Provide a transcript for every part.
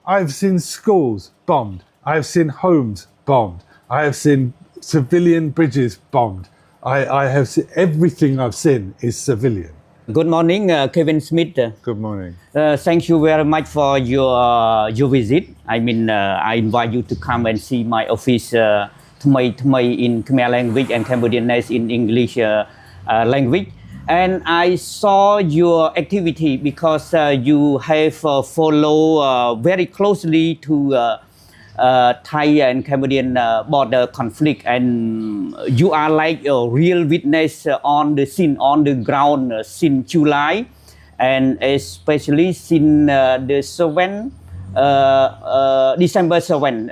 I've seen schools bombed. I have seen homes bombed. I have seen civilian bridges bombed. I have seen, everything I've seen is civilian. Good morning, Kevin Smith. Good morning. Thank you very much for your visit. I mean, I invite you to come and see my office in Khmer language and Cambodianess in English language. And I saw your activity because you have followed very closely to Thai and Cambodian border conflict, and you are like a real witness on the scene, on the ground since July, and especially since the 7th, December 7,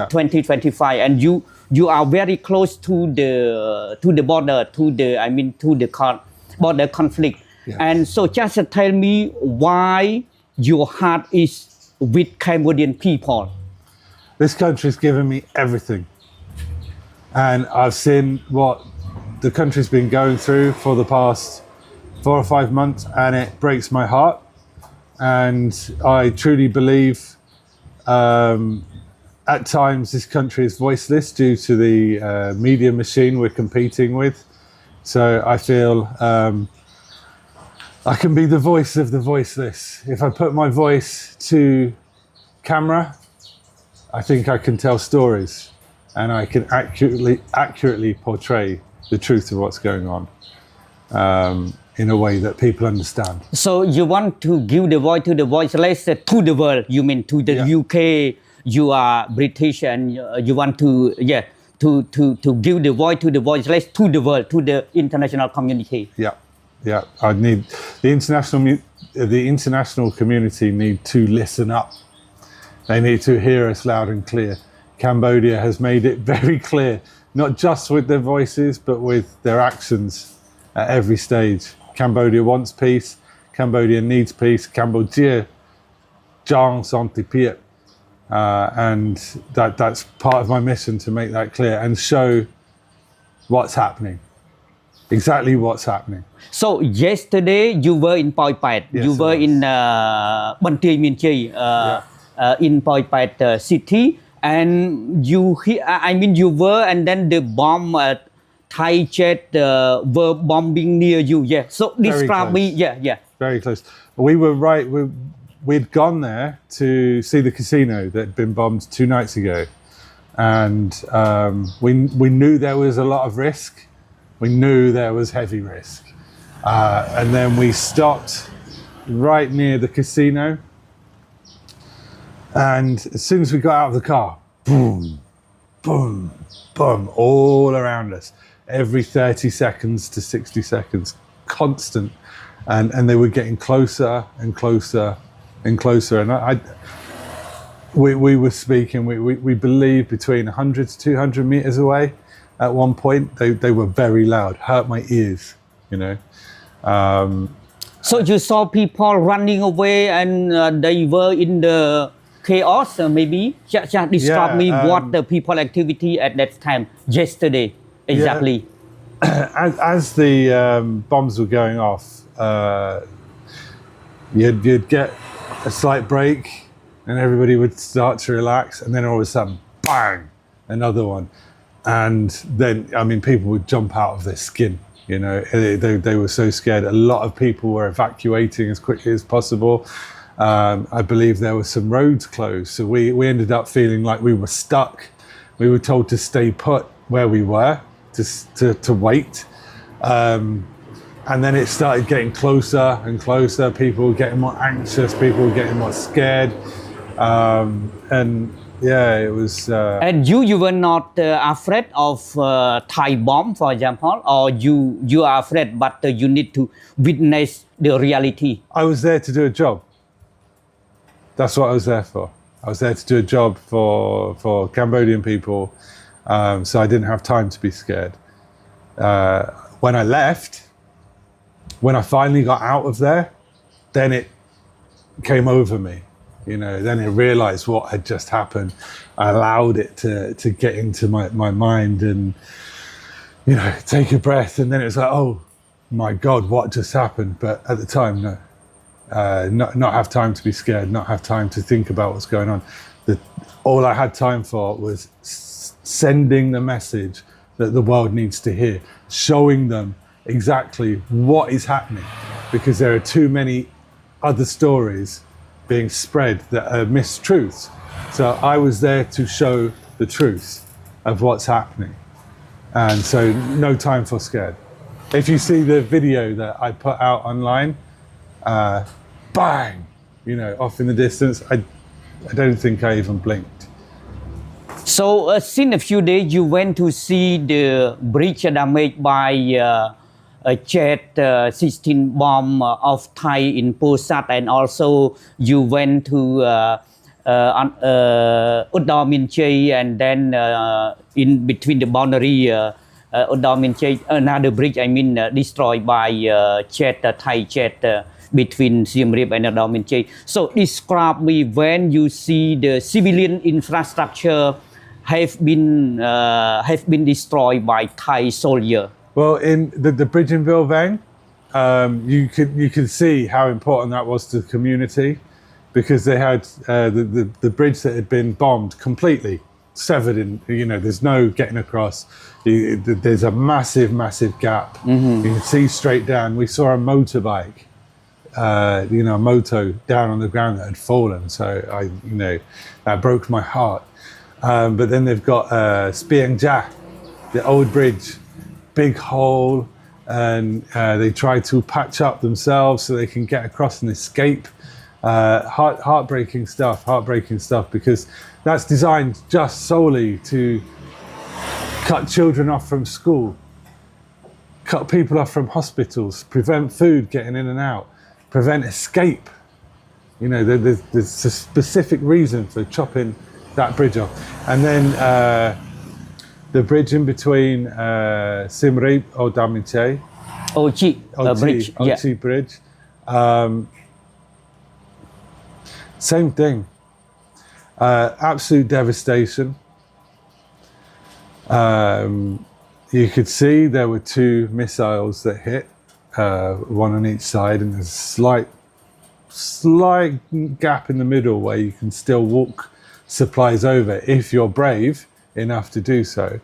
2025, and you are very close to the border, to the border conflict. Yes. And so just tell me why your heart is with Cambodian people. This country's given me everything. And I've seen what the country's been going through for the past 4 or 5 months, and it breaks my heart. And I truly believe at times this country is voiceless due to the media machine we're competing with. So I feel I can be the voice of the voiceless. If I put my voice to camera, I think I can tell stories, and I can accurately portray the truth of what's going on in a way that people understand. So you want to give the voice to the voiceless to the world? You mean to the UK? You are British, and you want to to give the voice to the voiceless to the world, to the international community. Yeah. I need the international community need to listen up. They need to hear us loud and clear. Cambodia has made it very clear, not just with their voices, but with their actions at every stage. Cambodia wants peace. Cambodia needs peace. Cambodia jang santipiet. And that's part of my mission, to make that clear and show what's happening. Exactly what's happening. So yesterday you were in Poi Pat. Yes, you were in Ban Tie Mien Chey, in Poi Pat city, and you were, and then the bomb Thai jet were bombing near you. Yeah. So describe me. Yeah. Very close. We were right. We'd gone there to see the casino that had been bombed 2 nights ago, and we knew there was a lot of risk. We knew there was heavy risk, and then we stopped right near the casino. And as soon as we got out of the car, boom, boom, boom, all around us, every 30 seconds to 60 seconds, constant. And they were getting closer and closer and closer. And we were speaking, we believe between 100 to 200 meters away at one point. They were very loud, hurt my ears, you know. So you saw people running away, and they were in the chaos, maybe? Just describe me what the people activity at that time, yesterday, exactly. As the bombs were going off, you'd get a slight break, and everybody would start to relax, and then all of a sudden, bang, another one. And then, people would jump out of their skin, you know. They were so scared. A lot of people were evacuating as quickly as possible. I believe there were some roads closed, so we ended up feeling like we were stuck. We were told to stay put where we were, to wait. And then it started getting closer and closer. People were getting more anxious. People were getting more scared. And yeah, it was... And you were not afraid of Thai bomb, for example, or you are afraid, but you need to witness the reality? I was there to do a job. That's what I was there for. I was there to do a job for Cambodian people, so I didn't have time to be scared. When I left, when I finally got out of there, then it came over me. You know, then I realized what had just happened. I allowed it to get into my mind and, you know, take a breath. And then it was like, oh my God, what just happened? But at the time, no. not have time to be scared, not have time to think about what's going on. All I had time for was sending the message that the world needs to hear, showing them exactly what is happening, because there are too many other stories being spread that are mistruths. So I was there to show the truth of what's happening. And so no time for scared. If you see the video that I put out online, bang, off in the distance, I don't think I even blinked. So since a few days you went to see the bridge damaged by a jet 16 bomb of Thai in Posat, and also you went to Uddaminchai, and then in between the boundary Uddaminchai, another bridge destroyed by Thai jet between SIEM REAP and Uddaminchai. So describe me when you see the civilian infrastructure have been destroyed by Thai soldier. Well, in the bridge in Vilvang, you could see how important that was to the community, because they had the bridge that had been bombed completely severed in, there's no getting across. There's a massive gap. You can see straight down. We saw a motorbike, a moto down on the ground that had fallen. So that broke my heart. But then they've got Spiang Ja, the old bridge, big hole, and they try to patch up themselves so they can get across and escape. Heartbreaking stuff, because that's designed just solely to cut children off from school, cut people off from hospitals, prevent food getting in and out, prevent escape. There's a specific reason for chopping that bridge off. And then the bridge in between SIEM REAP or Uddaminchai, bridge, Ochi bridge. Same thing. Absolute devastation. You could see there were 2 missiles that hit, one on each side, and there's a slight gap in the middle where you can still walk supplies over if you're brave enough to do so.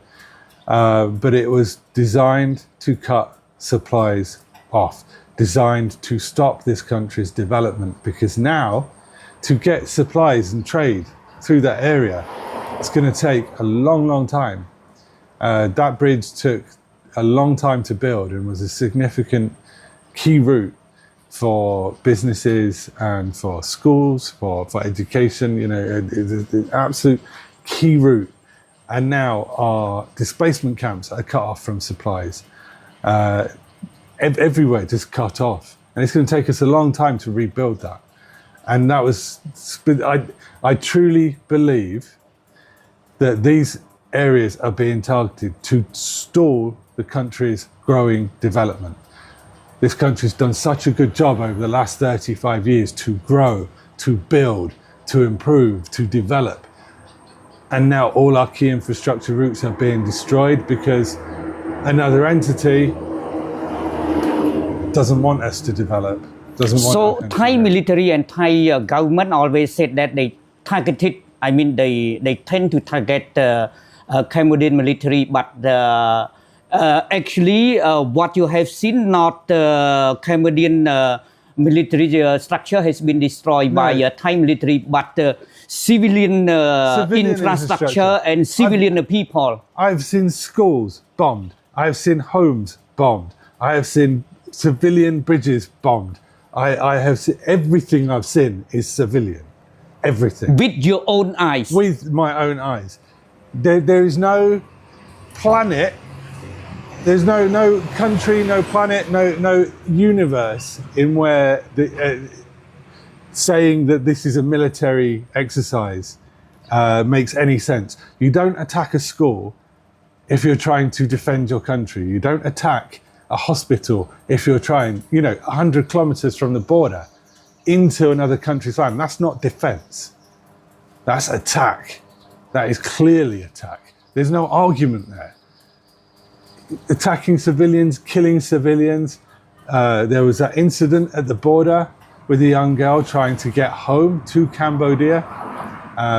But it was designed to cut supplies off, designed to stop this country's development, because now to get supplies and trade through that area, it's going to take a long time. That bridge took a long time to build and was a significant key route for businesses and for schools, for education, the absolute key route. And now our displacement camps are cut off from supplies. Everywhere just cut off. And it's going to take us a long time to rebuild that. And that was, I truly believe that these areas are being targeted to stall the country's growing development. This country's done such a good job over the last 35 years to grow, to build, to improve, to develop. And now all our key infrastructure routes are being destroyed because another entity doesn't want us to develop. So Thai military and Thai government always said that they targeted, they tend to target Cambodian military, but actually what you have seen, not Cambodian military structure has been destroyed by Thai military, but civilian infrastructure and civilian people. I've seen schools bombed. I've seen homes bombed. I have seen civilian bridges bombed. I have seen, everything I've seen is civilian. Everything. With your own eyes. With my own eyes. There is no planet, there's no country, no planet, no universe in where saying that this is a military exercise makes any sense. You don't attack a school if you're trying to defend your country. You don't attack a hospital if you're trying, 100 kilometers from the border into another country's land. That's not defense. That's attack. That is clearly attack. There's no argument there. Attacking civilians, killing civilians. There was that incident at the border with a young girl trying to get home to Cambodia,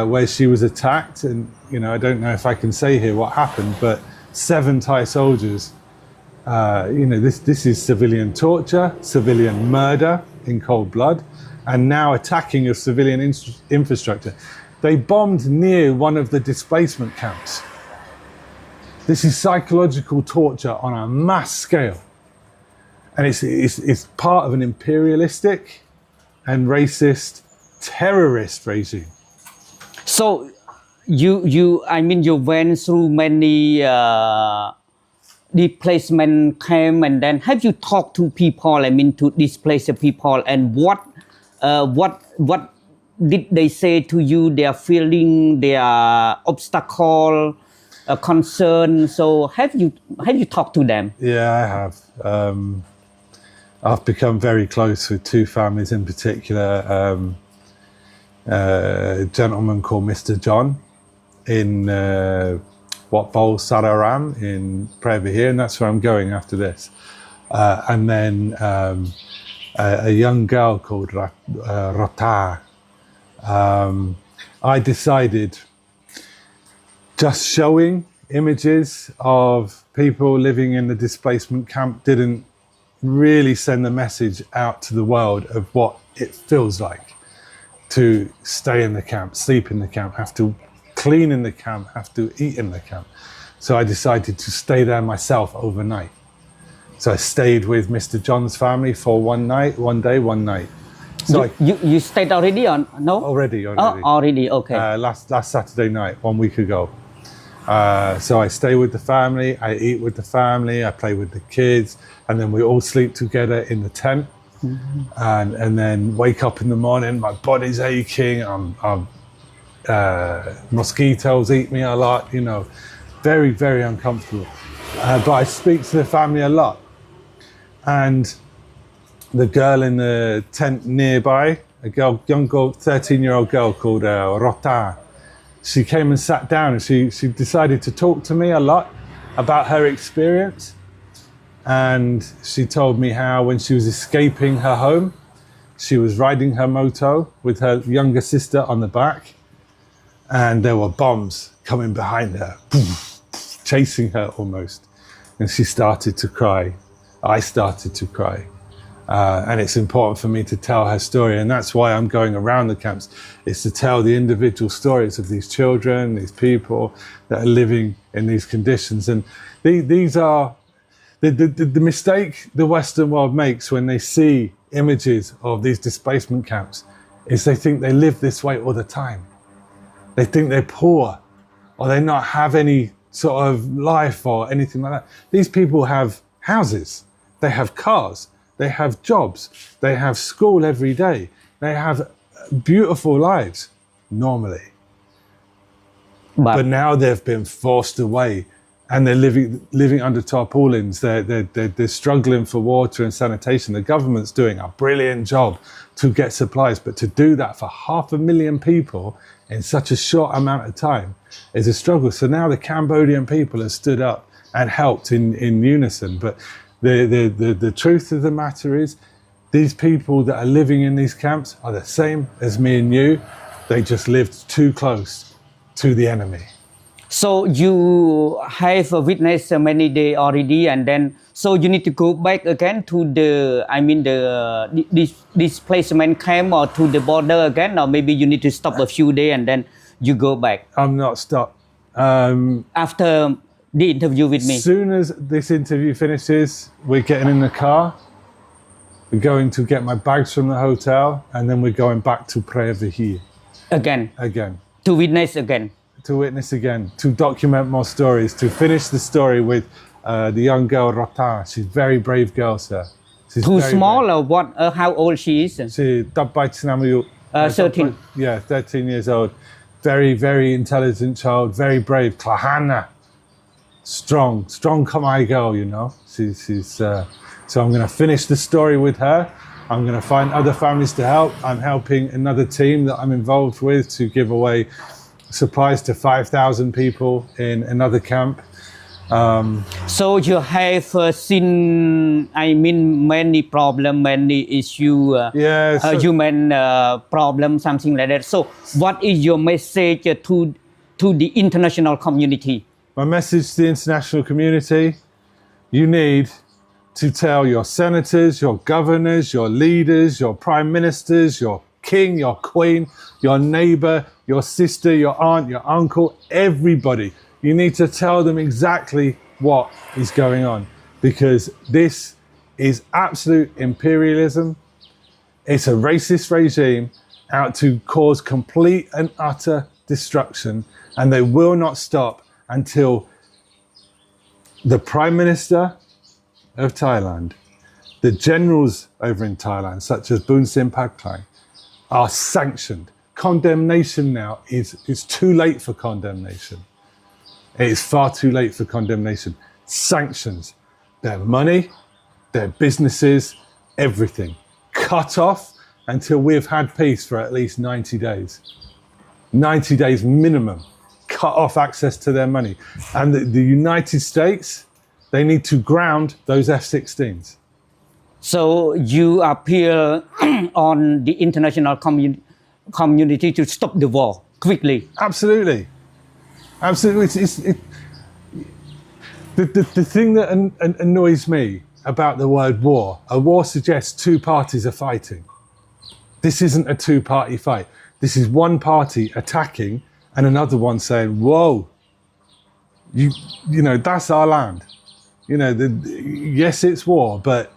where she was attacked. And, you know, I don't know if I can say here what happened, but 7 Thai soldiers, you know, this is civilian torture, civilian murder in cold blood, and now attacking of civilian infrastructure. They bombed near one of the displacement camps. This is psychological torture on a mass scale. And it's part of an imperialistic and racist terrorist regime. So you went through many displacement camp, and then have you talked to people, to displaced people, and what did they say to you, their feeling, their obstacle, concern? So have you talked to them? Yeah, I have. I've become very close with 2 families in particular. A gentleman called Mr. John in Wat Bol Sararam in Prevahir, and that's where I'm going after this. And then a young girl called Rota. I decided just showing images of people living in the displacement camp didn't really send the message out to the world of what it feels like to stay in the camp, sleep in the camp, have to clean in the camp, have to eat in the camp. So I decided to stay there myself overnight. So I stayed with Mr. John's family for one day, one night. So you stayed already or no? Already. Oh, already, okay. Last Saturday night, 1 week ago. So I stay with the family, I eat with the family, I play with the kids, and then we all sleep together in the tent. Mm-hmm. And then wake up in the morning, my body's aching, mosquitoes eat me a lot, you know, very, very uncomfortable. But I speak to the family a lot. And the girl in the tent nearby, young girl, 13-year-old girl called Rota, she came and sat down, and she decided to talk to me a lot about her experience. And she told me how when she was escaping her home, she was riding her moto with her younger sister on the back, and there were bombs coming behind her, chasing her almost. And she started to cry. I started to cry. And it's important for me to tell her story. And that's why I'm going around the camps, is to tell the individual stories of these children, these people that are living in these conditions. And these are the mistake the Western world makes when they see images of these displacement camps, is they think they live this way all the time. They think they're poor, or they not have any sort of life or anything like that. These people have houses, they have cars, they have jobs, they have school every day, they have beautiful lives normally. But now they've been forced away, and they're living under tarpaulins. They're struggling for water and sanitation. The government's doing a brilliant job to get supplies, but to do that for 500,000 people in such a short amount of time is a struggle. So now the Cambodian people have stood up and helped in unison. But the truth of the matter is, these people that are living in these camps are the same as me and you. They just lived too close to the enemy. So you have witnessed many days already, and then so you need to go back again to the displacement camp, or to the border again, or maybe you need to stop a few days and then you go back. I'm not stopped. After the interview with me. As soon as this interview finishes, we're getting in the car. We're going to get my bags from the hotel, and then we're going back to Prevahir. Again. To witness again. To witness again, to document more stories, to finish the story with the young girl Rota. She's a very brave girl, sir. She's too small brave. Or what? How old she is? She's 13. Yeah, 13 years old. Very, very intelligent child, very brave. Klahana. Strong Khmer girl, you know. She's so I'm going to finish the story with her. I'm going to find other families to help. I'm helping another team that I'm involved with to give away supplies to 5,000 people in another camp. So you have seen, I mean, many problem, many issue, Yeah, so- human problem, something like that. So, what is your message to the international community? My message to the international community, you need to tell your senators, your governors, your leaders, your prime ministers, your king, your queen, your neighbor, your sister, your aunt, your uncle, everybody. You need to tell them exactly what is going on, because this is absolute imperialism. It's a racist regime out to cause complete and utter destruction, and they will not stop until the Prime Minister of Thailand, the generals over in Thailand, such as Boon Sim Padklang, are sanctioned. Condemnation now is too late for condemnation. It is far too late for condemnation. Sanctions, their money, their businesses, everything. Cut off until we've had peace for at least 90 days. 90 days minimum. Cut off access to their money. And the United States, they need to ground those F-16s. So you appeal on the international community to stop the war quickly. Absolutely. Absolutely. The thing that annoys me about the word war, a war suggests two parties are fighting. This isn't a two-party fight. This is one party attacking and another one saying, whoa, you know, that's our land. You know, yes, it's war, but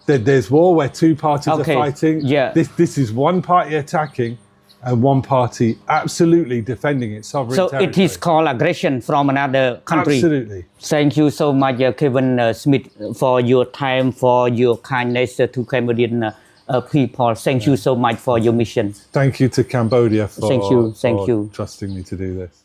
there's war where two parties are fighting. Yeah. This is one party attacking and one party absolutely defending its sovereign territory. So it is called aggression from another country. Absolutely. Thank you so much, Kevin Smith, for your time, for your kindness to Cambodian people. Thank you so much for your mission. Thank you to Cambodia for Thank you. trusting me to do this.